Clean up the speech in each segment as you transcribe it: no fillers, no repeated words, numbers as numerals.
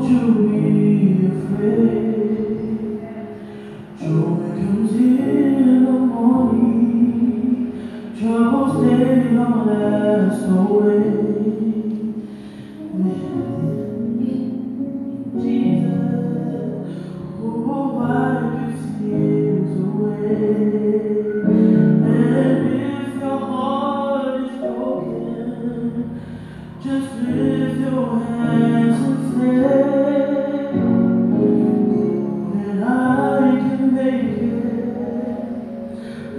you be afraid. Joy comes in the morning. Troubles they don't last always. Jesus, who will wipe your tears away. And if your heart is broken, just lift your hands and say that I can make it.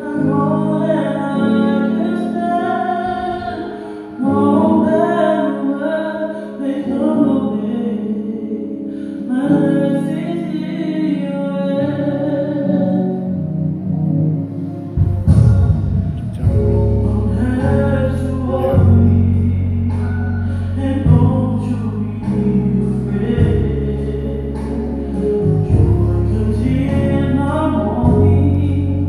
I know that I can stand, no matter what may come of me. My life is in your hands. Don't have to worry. And don't you be afraid. Joy comes in the morning.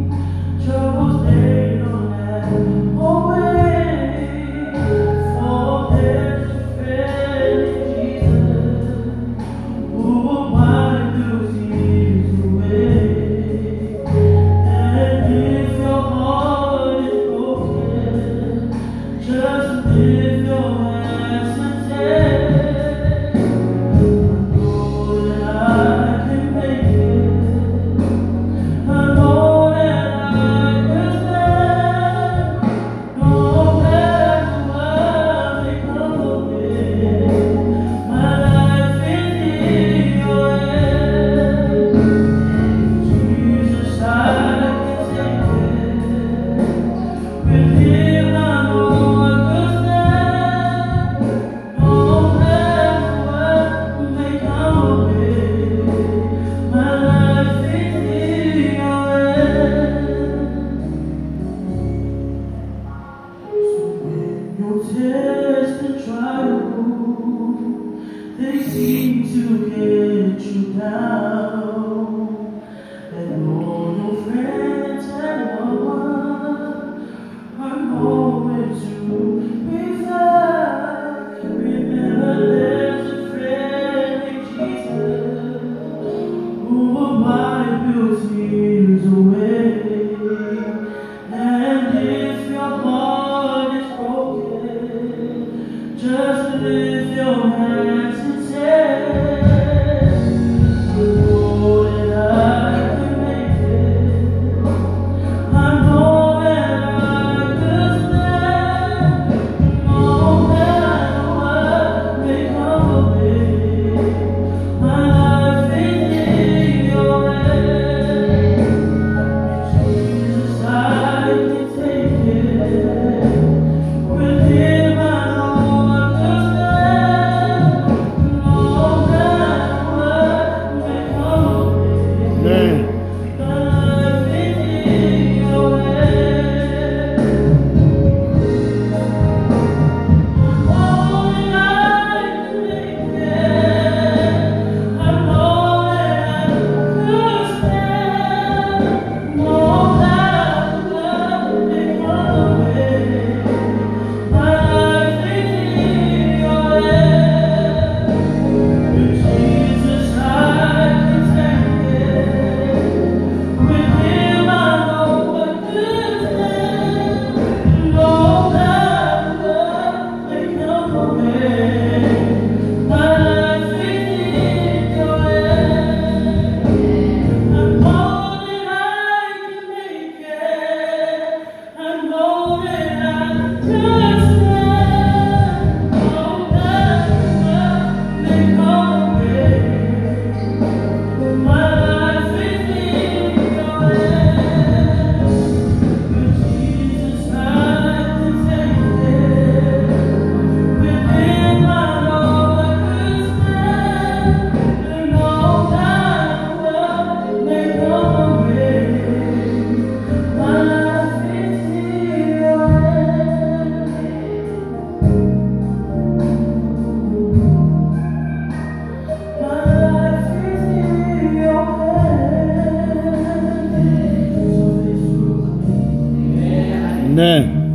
Troubles they don't last always. For there's a friend in Jesus who will wipe your tears away. And if your heart is broken, just lift your hands and say, test and trial, they seem to get you down, and all your friends and loved ones are nowhere to be found. Remember, there's a friend in Jesus who will wipe your tears away. And if your heart is broken, just lift your hands and say, Lord, that I can make it. I know that I can stand, no matter what may come of it. My life is in your hands. Jesus, I can take it. With Him I know I can stand, no matter what may come of it. My life is in your hands. Oh, and I can make it. I know that I can stand, no matter what may come of it. My life is in your hands. With Jesus I can take it. With Him I know I can stand, no matter what may come of it. My life is in your hands. I know that I can make it. I know that I can stand, no matter what may come of it. My life is in your hands. With Jesus I can take it. With Him I know I can stand, no matter what may come of it. My life is in your hands. My life is in your hands. Amen.